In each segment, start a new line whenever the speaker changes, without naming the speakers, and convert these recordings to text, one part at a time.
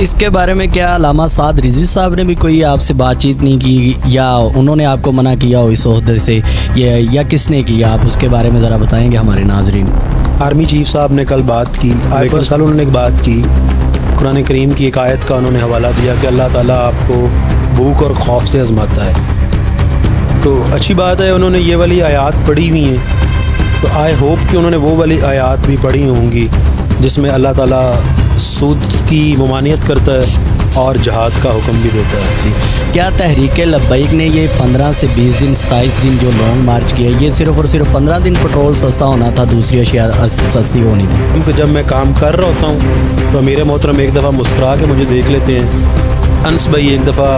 इसके बारे में क्या अल्लामा साद रिजवी साहब ने भी कोई आपसे बातचीत नहीं की या उन्होंने आपको मना किया हो इस ओहदे से, या किसने किया? आप उसके बारे में ज़रा बताएंगे हमारे नाजरीन।
आर्मी चीफ साहब ने कल बात की, आयत साल उन्होंने एक बात की, कुरान करीम की एक आयत का उन्होंने हवाला दिया कि अल्लाह ताला आपको भूख और खौफ से आजमाता है। तो अच्छी बात है, उन्होंने ये वाली आयात पढ़ी हुई हैं, तो आई होप कि उन्होंने वो वाली आयात भी पढ़ी होंगी जिसमें अल्लाह ताला सूद की ममानियत करता है और जहाद का हुक्म भी देता है।
क्या तहरीक लब्बैक ने ये 15 से 20 दिन 27 दिन जो लॉन्ग मार्च किया, ये सिर्फ़ और सिर्फ 15 दिन पेट्रोल सस्ता होना था, दूसरी अशिया सस्ती होनी थी?
क्योंकि जब मैं काम कर रहा होता हूँ तो मेरे मोहतरम एक दफ़ा मुस्कुरा के मुझे देख लेते हैं, अंस भाई एक दफ़ा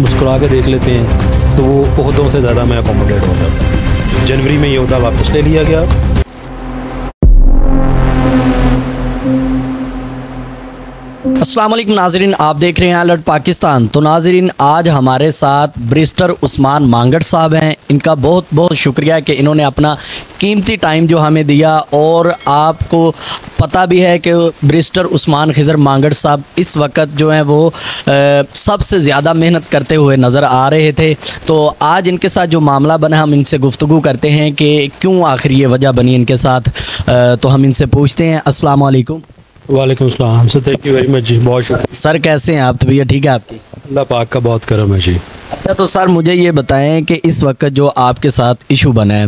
मुस्कुरा के देख लेते हैं, तो वो ओहदों से ज़्यादा मैं अकोमोडेट हो जाता हूँ। जनवरी में ये ओहदा वापस ले लिया गया।
अस्सलाम वालेकुम नाज़रीन, आप देख रहे हैं अलर्ट पाकिस्तान। तो नाज़रीन, आज हमारे साथ बैरिस्टर उस्मान मांगड़ साहब हैं। इनका बहुत बहुत शुक्रिया कि इन्होंने अपना कीमती टाइम जो हमें दिया, और आपको पता भी है कि बैरिस्टर उस्मान खिज़र मांगड़ साहब इस वक्त जो हैं वो सबसे ज़्यादा मेहनत करते हुए नज़र आ रहे थे। तो आज इनके साथ जो मामला बना, हम इनसे गुफ्तगू करते हैं कि क्यों आखिर ये वजह बनी इनके साथ। तो हम इनसे पूछते हैं। अस्सलाम वालेकुम।
वालेकुम सलाम sir, thank you very much जी, बहुत शुक्रिया।
सर कैसे हैं आप? तबीयत ठीक है आपकी?
अल्लाह पाक का बहुत करम है जी।
अच्छा, तो सर मुझे ये बताएं कि इस वक्त जो आपके साथ इशू बना है,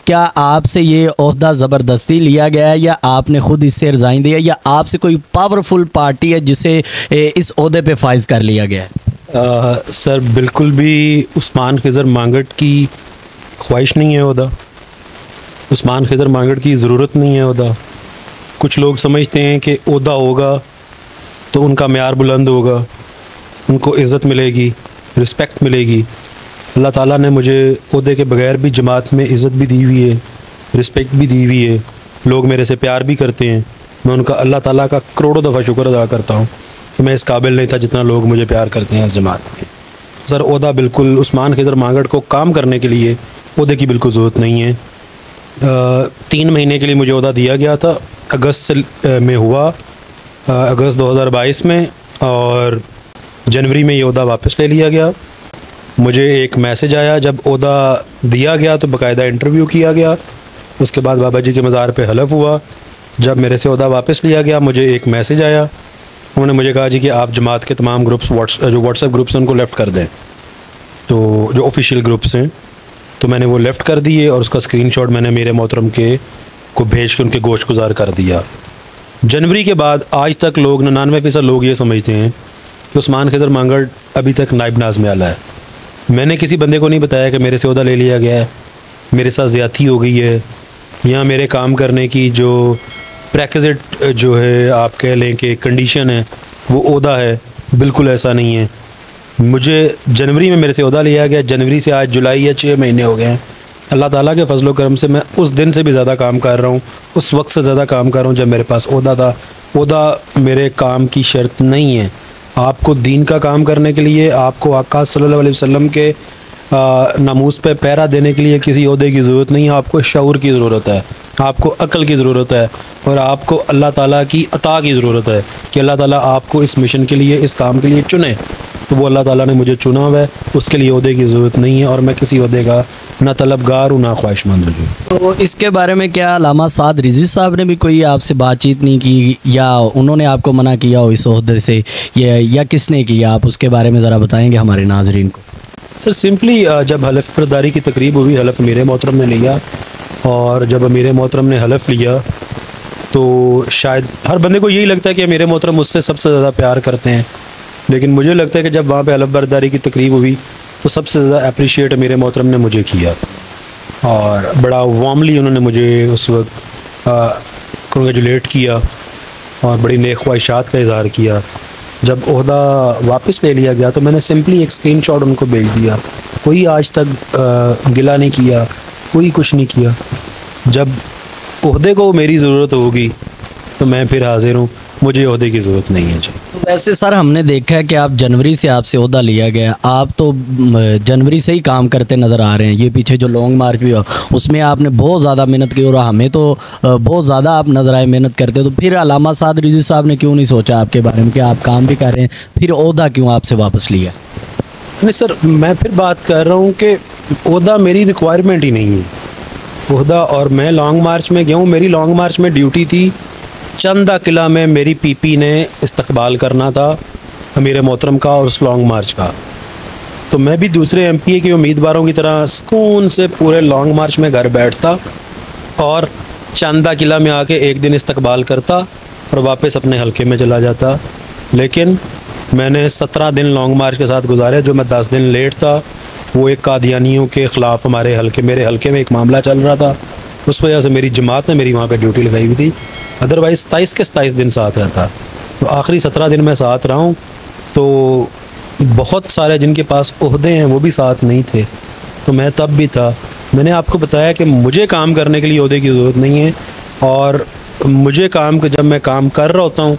क्या आपसे ये ओहदा ज़बरदस्ती लिया गया है या आपने ख़ुद इससे रिज़ाइन दिया, या आपसे कोई पावरफुल पार्टी है जिसे इस ओहदे पे फाइज कर लिया गया है?
सर बिल्कुल भी उस्मान खिज़र मांगड़ की ख्वाहिश नहीं है ओहदा, उस्मान खिज़र मांगड़ की ज़रूरत नहीं है ओहदा। कुछ लोग समझते हैं कि ओहदा होगा तो उनका म्यार बुलंद होगा, उनको इज़्ज़त मिलेगी, रिस्पेक्ट मिलेगी। अल्लाह ताला ने मुझे ओहदे के बगैर भी जमात में इज़्ज़त भी दी हुई है, रिस्पेक्ट भी दी हुई है, लोग मेरे से प्यार भी करते हैं। मैं उनका अल्लाह ताला का करोड़ों दफ़ा शुक्र अदा करता हूँ कि मैं इस काबिल नहीं था जितना लोग मुझे प्यार करते हैं इस जमात में। सर ओहदा बिल्कुल उस्मान खिज़र मांगड़ को काम करने के लिए ओहदे की बिल्कुल ज़रूरत नहीं है। 3 महीने के लिए मुझे ओहदा दिया गया था, अगस्त में हुआ, अगस्त 2022 में, और जनवरी में ये ओहदा वापस ले लिया गया। मुझे एक मैसेज आया जब ओहदा दिया गया तो बाकायदा इंटरव्यू किया गया, उसके बाद बाबा जी के मज़ार पे हलफ हुआ। जब मेरे से ओहदा वापस लिया गया मुझे एक मैसेज आया, उन्होंने मुझे कहा जी कि आप जमात के तमाम ग्रुप्स जो व्हाट्सएप ग्रुप्स हैं उनको लेफ़्ट कर दें, तो जो ऑफिशियल ग्रुप्स हैं, तो मैंने वो लेफ़्ट कर दिए और उसका स्क्रीनशॉट मैंने मेरे मोहतरम के को भेज के उनके गोश्त गुजार कर दिया। जनवरी के बाद आज तक लोग 99% लोग ये समझते हैं कि उस्मान खिज़र मांगड़ अभी तक नायब नाज़िम आला है। मैंने किसी बंदे को नहीं बताया कि मेरे से ओहदा ले लिया गया है, मेरे साथ ज़्यादती हो गई है, या मेरे काम करने की जो प्रेक्विजिट जो है आप कह लें कि कंडीशन है वो ओहदा है। बिल्कुल ऐसा नहीं है। मुझे जनवरी में मेरे से ओहदा लिया गया, जनवरी से आज जुलाई या 6 महीने हो गए हैं। अल्लाह ताला के फजल करम से मैं उस दिन से भी ज़्यादा काम कर रहा हूँ, उस वक्त से ज़्यादा काम कर रहा हूँ जब मेरे पास ओहदा था। ओहदा मेरे काम की शर्त नहीं है। आपको दीन का काम करने के लिए, आपको आका सल्लल्लाहु अलैहि वसल्लम के नामूस पे पहरा देने के लिए किसी ओहदे की ज़रूरत नहीं है। आपको शऊर की ज़रूरत है, आपको अक्ल की ज़रूरत है, और आपको अल्लाह ताला की अता की ज़रूरत है कि अल्लाह ताला आपको इस मिशन के लिए, इस काम के लिए चुने। तो वो अल्लाह ताला ने मुझे चुना हुआ है, उसके लिए ओहदे की ज़रूरत नहीं है, और मैं किसी ओहदे का ना तलबगार हूँ ना ख्वाहिशमंद हूँ।
तो इसके बारे में क्या अल्लामा साद रिजवी साहब ने भी कोई आपसे बातचीत नहीं की या उन्होंने आपको मना किया हो इस ओहदे से, या किसने किया? आप उसके बारे में ज़रा बताएंगे हमारे नाजरीन को।
सर सिंपली जब हलफ बरदारी की तकरीब हुई, हलफ मेरे मोहतरम ने लिया, और जब मेरे मोहतरम ने हलफ लिया तो शायद हर बंदे को यही लगता है कि मेरे मोहतरम मुझसे सबसे ज़्यादा प्यार करते हैं, लेकिन मुझे लगता है कि जब वहाँ पे हलफ बरदारी की तकरीब हुई तो सबसे ज़्यादा अप्रिशिएट मेरे मोहतरम ने मुझे किया, और बड़ा वार्मली उन्होंने मुझे उस वक्त कंग्रेचुलेट किया और बड़ी नेक ख्वाहिशात का इज़हार किया। जब ओहदा वापस ले लिया गया तो मैंने सिंपली एक स्क्रीनशॉट उनको भेज दिया। कोई आज तक गिला नहीं किया, कोई कुछ नहीं किया। जब ओहदे को मेरी ज़रूरत होगी तो मैं फिर हाजिर हूँ, मुझे ओहदे की ज़रूरत नहीं है जी।
वैसे सर हमने देखा है कि आप जनवरी से आपसे ओहदा लिया गया, आप तो जनवरी से ही काम करते नज़र आ रहे हैं। ये पीछे जो लॉन्ग मार्च भी हो उसमें आपने बहुत ज़्यादा मेहनत की और हमें तो बहुत ज़्यादा आप नज़र आए मेहनत करते। तो फिर अल्लामा साद रिजवी साहब ने क्यों नहीं सोचा आपके बारे में कि आप काम भी कर रहे हैं, फिर ओहदा क्यों आपसे वापस लिया?
नहीं सर, मैं फिर बात कर रहा हूँ कि ओहदा मेरी रिक्वायरमेंट ही नहीं है ओहदा। और मैं लॉन्ग मार्च में गया हूँ, मेरी लॉन्ग मार्च में ड्यूटी थी चंदा किला में मेरी पीपी ने इस्तकबाल करना था अमीर मोहतरम का और उस लॉन्ग मार्च का। तो मैं भी दूसरे एमपीए के उम्मीदवारों की तरह सुकून से पूरे लॉन्ग मार्च में घर बैठता और चंदा किला में आके एक दिन इस्तकबाल करता और वापस अपने हलके में चला जाता। लेकिन मैंने 17 दिन लॉन्ग मार्च के साथ गुजारे। जो मैं 10 दिन लेट था वो एक कादियानियों के ख़िलाफ़ मेरे हलके में एक मामला चल रहा था, उस वजह से मेरी जमात ने मेरी वहाँ पे ड्यूटी लगाई हुई थी। अदरवाइज़ 27 के 27 दिन साथ रहता। तो आखिरी 17 दिन मैं साथ रहा हूँ। तो बहुत सारे जिनके पास ओहदे हैं वो भी साथ नहीं थे, तो मैं तब भी था। मैंने आपको बताया कि मुझे काम करने के लिए ओहदे की ज़रूरत नहीं है। और मुझे जब मैं काम कर रहा होता हूँ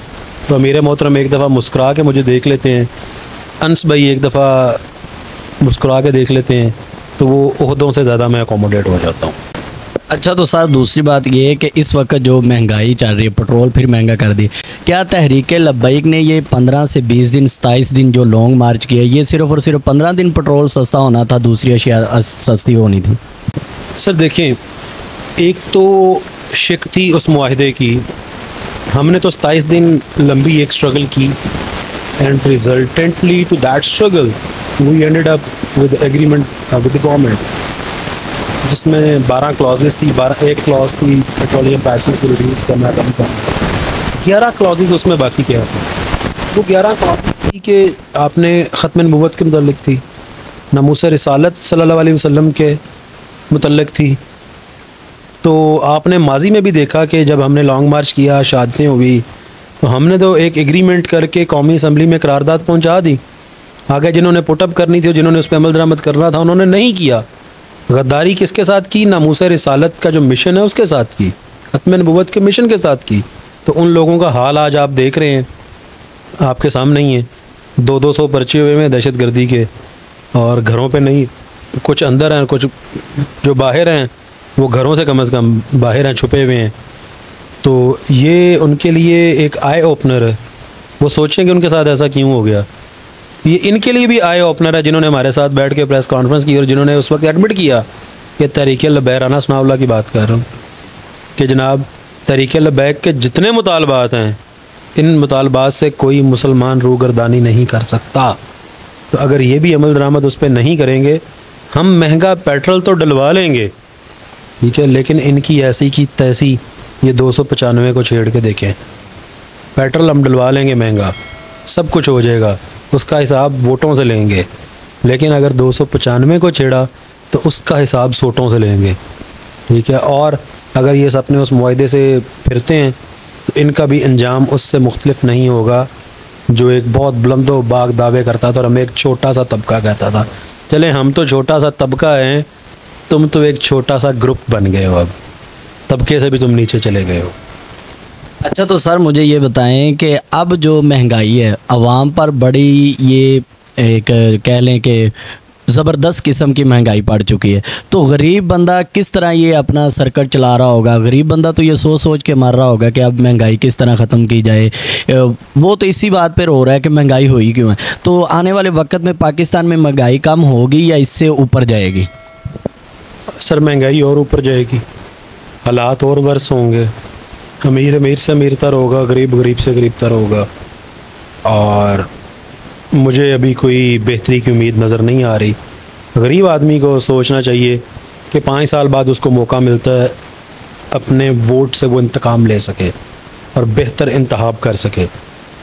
तो अमीर मोहतरम एक दफ़ा मुस्कुरा के मुझे देख लेते हैं, अंस भाई एक दफ़ा मुस्कुरा के देख लेते हैं, तो वो ओहदों से ज़्यादा मैं अकोमोडेट हो जाता हूँ।
अच्छा, तो सर दूसरी बात ये है कि इस वक्त जो महंगाई चल रही है, पेट्रोल फिर महंगा कर दी, क्या तहरीक लब्बैक ने ये 15 से 20 दिन 27 दिन जो लॉन्ग मार्च किया, ये सिर्फ़ और सिर्फ 15 दिन पेट्रोल सस्ता होना था, दूसरी अशिया सस्ती होनी थी?
सर देखें, एक तो शिक थी उस मुआहदे की, हमने तो 27 दिन लंबी एक स्ट्रगल की and resultantly to that struggle we ended up with agreement with the government, जिसमें 12 क्लॉजेस थी। एक क्लॉज थी पेट्रोलियम प्राइसेस से रिड्यूस करना कम करना, 11 क्लॉजेस उसमें बाकी क्या था। वो 11 क्लॉजेस थी कि आपने ख़त्म नबूवत के मुतल्लिक थी, नमूस रिसालत सल्लल्लाहु अलैहि वसल्लम के मुतल्लिक थी। तो आपने माजी में भी देखा कि जब हमने लॉन्ग मार्च किया, शादियाँ हुई, तो हमने तो एक एग्रीमेंट करके कौमी असम्बली में करारदाद पहुँचा दी। आगे जिन्होंने पुटअप करनी थी, जिन्होंने उस पर अमल दरामद करना था, उन्होंने नहीं किया। गद्दारी किसके साथ की? नामूस रिसालत का जो मिशन है उसके साथ की, ख़त्म नबूवत के मिशन के साथ की। तो उन लोगों का हाल आज आप देख रहे हैं, आपके सामने ही है। 200 पर्चे हुए हैं दहशत गर्दी के, और घरों पे नहीं, कुछ अंदर हैं, कुछ जो बाहर हैं वो घरों से कम बाहर हैं, छुपे हुए हैं। तो ये उनके लिए एक आई ओपनर है, वो सोचेंगे उनके साथ ऐसा क्यों हो गया। ये इनके लिए भी आई ओपनर है जिन्होंने हमारे साथ बैठ के प्रेस कॉन्फ्रेंस की और जिन्होंने उस वक्त एडमिट किया कि तहरीक लब्बैक, राना सनाउल्लाह की बात कर रहा हूँ, कि जनाब तहरीक लब्बैक के जितने मुतालबात हैं, इन मुतालबात से कोई मुसलमान रूगर्दानी नहीं कर सकता। तो अगर ये भी अमल दरामद उस पर नहीं करेंगे, हम महंगा पेट्रोल तो डलवा लेंगे, ठीक है, लेकिन इनकी ऐसी की तैसी ये 295 को छेड़ के देखें, पेट्रोल हम डलवा लेंगे महंगा, सब कुछ हो जाएगा, उसका हिसाब वोटों से लेंगे। लेकिन अगर 295 को छेड़ा तो उसका हिसाब सोटों से लेंगे, ठीक है। और अगर ये अपने उस मुआहदे से फिरते हैं तो इनका भी अंजाम उससे मुख्तलिफ नहीं होगा, जो एक बहुत बुलंदो बाग दावे करता था और हमें एक छोटा सा तबका कहता था। चले, हम तो छोटा सा तबका हैं, तुम तो एक छोटा सा ग्रुप बन गए हो, अब तबके से भी तुम नीचे चले गए हो।
अच्छा, तो सर मुझे ये बताएं कि अब जो महंगाई है आवाम पर बड़ी, ये एक कह लें कि ज़बरदस्त किस्म की महंगाई पड़ चुकी है, तो गरीब बंदा किस तरह ये अपना सर्कट चला रहा होगा? गरीब बंदा तो ये सोच सोच के मर रहा होगा कि अब महंगाई किस तरह ख़त्म की जाए। वो तो इसी बात पर हो रहा है कि महंगाई हुई क्यों है। तो आने वाले वक्त में पाकिस्तान में महंगाई कम होगी या इससे ऊपर जाएगी?
सर महंगाई और ऊपर जाएगी, हालात और वर्स होंगे, अमीर अमीर से अमीरतर होगा, गरीब गरीब से गरीबतर होगा। और मुझे अभी कोई बेहतरी की उम्मीद नज़र नहीं आ रही। गरीब आदमी को सोचना चाहिए कि 5 साल बाद उसको मौका मिलता है अपने वोट से वो इंतकाम ले सके और बेहतर इंतखाब कर सके।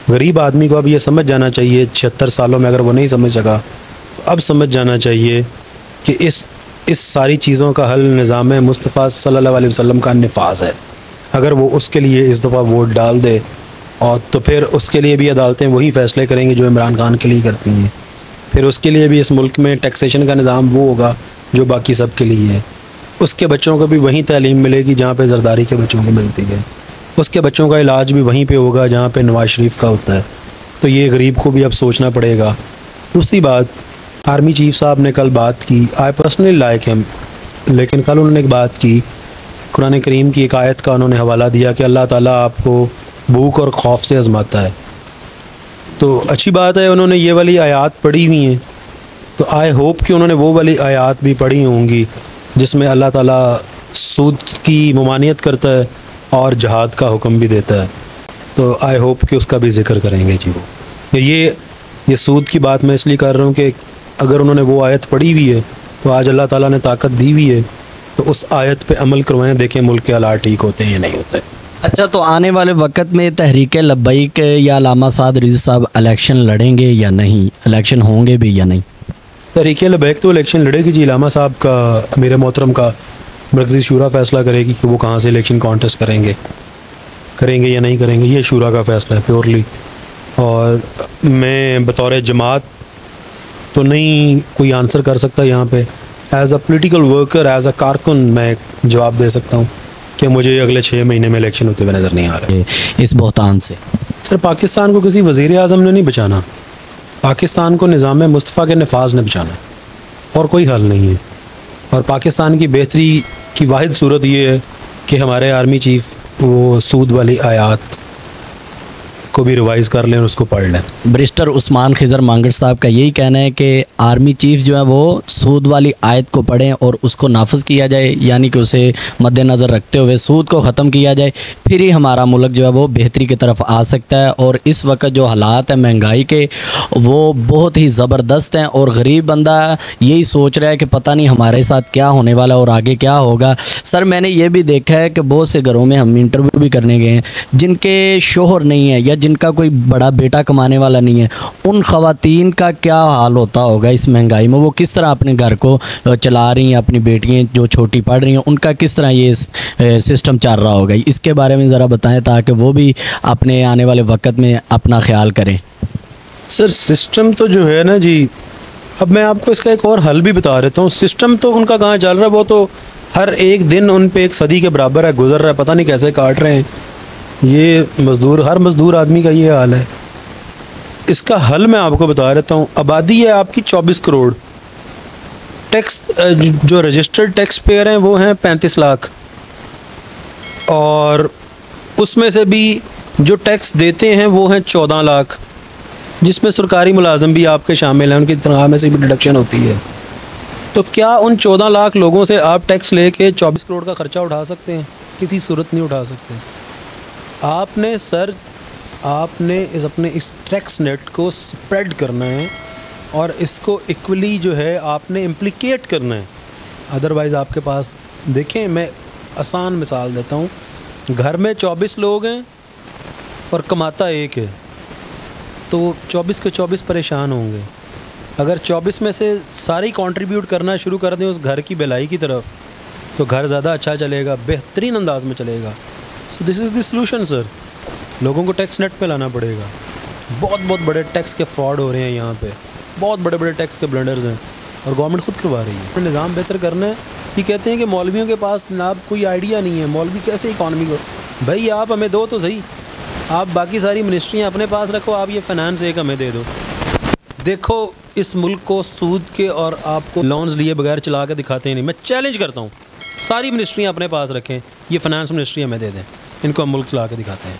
गरीब आदमी को अब ये समझ जाना चाहिए, 76 सालों में अगर वो नहीं समझ सका तो अब समझ जाना चाहिए कि इस सारी चीज़ों का हल निज़ाम मुस्तफ़ा सल्लल्लाहु अलैहि वसल्लम का निफाज है। अगर वो उसके लिए इस दफ़ा वोट डाल दे, और तो फिर उसके लिए भी अदालतें वही फ़ैसले करेंगी जो इमरान खान के लिए करती हैं। फिर उसके लिए भी इस मुल्क में टैक्सेशन का निज़ाम वो होगा जो बाकी सब के लिए है। उसके बच्चों को भी वहीं तालीम मिलेगी जहाँ पे ज़रदारी के बच्चों को मिलती है। उसके बच्चों का इलाज भी वहीं पे होगा जहाँ पे नवाज शरीफ का होता है। तो ये गरीब को भी अब सोचना पड़ेगा। दूसरी बात, आर्मी चीफ साहब ने कल बात की, आई पर्सनली लाइक हिम, लेकिन कल उन्होंने एक बात की, कुरान करीम की एक आयत का उन्होंने हवाला दिया कि अल्लाह ताला आपको भूख और खौफ से आजमाता है। तो अच्छी बात है, उन्होंने ये वाली आयत पढ़ी हुई हैं, तो आई होप कि उन्होंने वो वाली आयत भी पढ़ी होंगी जिसमें अल्लाह ताला सूद की ममानियत करता है और जहाद का हुक्म भी देता है। तो आई होप कि उसका भी जिक्र करेंगे जी वो। ये सूद की बात मैं इसलिए कर रहा हूँ कि अगर उन्होंने वो आयत पढ़ी हुई है तो आज अल्लाह ताला ने ताकत दी हुई है, तो उस आयत पे अमल करवाएं, देखें मुल्क के हालात ठीक होते हैं या नहीं होते।
अच्छा, तो आने वाले वक्त में तहरीक लब्बैक या अल्लामा साद रिज़वी साहब इलेक्शन लड़ेंगे या नहीं, इलेक्शन होंगे भी या नहीं?
तहरीक लब्बैक तो इलेक्शन लड़ेगी जी। अल्लामा साहब का, अमीर मोहतरम का मरकज़ी शूरा फ़ैसला करेगी कि वो कहाँ से इलेक्शन कॉन्टेस्ट करेंगे या नहीं करेंगे, ये शूरा का फ़ैसला है प्योरली। और मैं बतौर जमात तो नहीं कोई आंसर कर सकता यहाँ पे। As a political worker, as a कारकुन मैं जवाब दे सकता हूँ कि मुझे अगले 6 महीने में इलेक्शन होते हुए नज़र नहीं आ रहे
इस बहतान से।
सर, पाकिस्तान को किसी वज़ीर आज़म ने नहीं बचाना, पाकिस्तान को निज़ाम मुस्तफ़ा के नफाज ने बचाना है, और कोई हल नहीं है। और पाकिस्तान की बेहतरी की वाहिद सूरत ये है कि हमारे आर्मी चीफ़ वो सूद वाली आयत को भी रिवाइज़ कर लें और उसको पढ़ लें।
बैरिस्टर उस्मान खिज़र मांगड़ साहब का यही कहना है कि आर्मी चीफ जो है वो सूद वाली आयत को पढ़ें और उसको नाफिज किया जाए, यानी कि उसे मद्देनज़र रखते हुए सूद को ख़त्म किया जाए, फिर ही हमारा मुल्क जो है वो बेहतरी की तरफ आ सकता है। और इस वक्त जो हालात हैं महंगाई के, वो बहुत ही ज़बरदस्त हैं और गरीब बंदा यही सोच रहा है कि पता नहीं हमारे साथ क्या होने वाला है और आगे क्या होगा। सर, मैंने ये भी देखा है कि बहुत से घरों में हम इंटरव्यू भी करने गए हैं जिनके शोहर नहीं है या जिनका कोई बड़ा बेटा कमाने वाला नहीं है, उन ख़वातीन का क्या हाल होता होगा इस महंगाई में? वो किस तरह अपने घर को चला रही हैं, अपनी बेटियां जो छोटी पढ़ रही हैं उनका किस तरह ये सिस्टम चल रहा होगा, इसके बारे में ज़रा बताएं ताकि वो भी अपने आने वाले वक्त में अपना ख्याल करें।
सर, सिस्टम तो जो है ना जी, अब मैं आपको इसका एक और हल भी बता देता हूँ। सिस्टम तो उनका कहाँ चल रहा है, वो तो हर एक दिन उन पे एक सदी के बराबर है, गुजर रहा है, पता नहीं कैसे काट रहे हैं। ये मज़दूर, हर मज़दूर आदमी का ये हाल है। इसका हल मैं आपको बता देता हूँ। आबादी है आपकी 24 करोड़, टैक्स जो रजिस्टर्ड टैक्स पेयर हैं वो हैं 35 लाख, और उसमें से भी जो टैक्स देते हैं वो हैं 14 लाख, जिसमें सरकारी मुलाजम भी आपके शामिल हैं, उनकी तनख्वाह में से भी डिडक्शन होती है। तो क्या उन 14 लाख लोगों से आप टैक्स लेके 24 करोड़ का ख़र्चा उठा सकते हैं? किसी सूरत नहीं उठा सकते। आपने सर, आपने इस टैक्स नेट को स्प्रेड करना है और इसको इक्वली जो है आपने इम्प्लिकेट करना है। अदरवाइज़ आपके पास, देखें मैं आसान मिसाल देता हूँ, घर में 24 लोग हैं और कमाता एक है, तो 24 के 24 परेशान होंगे। अगर 24 में से सारी कंट्रीब्यूट करना शुरू कर दें उस घर की भलाई की तरफ, तो घर ज़्यादा अच्छा चलेगा, बेहतरीन अंदाज में चलेगा। So this is the solution sir. लोगों को टैक्स नेट पे लाना पड़ेगा। बहुत बड़े टैक्स के फ्रॉड हो रहे हैं यहाँ पे, बहुत बड़े टैक्स के ब्लंडर्स हैं और गवर्नमेंट खुद करवा रही है। निज़ाम बेहतर करना है। ये कहते हैं कि मौलवियों के पास जनाब कोई आइडिया नहीं है, मौलवी कैसे इकॉनमी को, भाई आप हमें दो तो सही, आप बाकी सारी मिनिस्ट्रियाँ अपने पास रखो, आप ये फाइनेंस एक हमें दे दो। देखो इस मुल्क को सूद के और आपको लोन्स लिए बगैर चला के दिखाते ही नहीं। मैं चैलेंज करता हूँ, सारी मिनिस्ट्रियाँ अपने पास रखें, ये फाइनेंस मिनिस्ट्री हमें दे दें, इनको हम मुल्क चला के दिखाते हैं।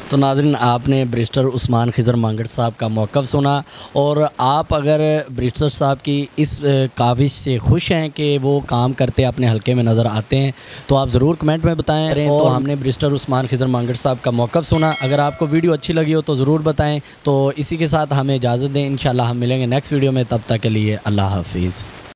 तो नाज़रीन, आपने बैरिस्टर उस्मान खिज़र मांगड़ साहब का मौक़िफ़ सुना, और आप अगर बैरिस्टर साहब की इस काविश से खुश हैं कि वो काम करते अपने हलके में नज़र आते हैं, तो आप ज़रूर कमेंट में बताएं। तो हमने बैरिस्टर उस्मान खिज़र मांगड़ साहब का मौक़िफ़ सुना। अगर आपको वीडियो अच्छी लगी हो तो ज़रूर बताएँ। तो इसी के साथ हमें इजाज़त दें, इंशाअल्लाह हम मिलेंगे नेक्स्ट वीडियो में। तब तक के लिए अल्लाह हाफ़िज़।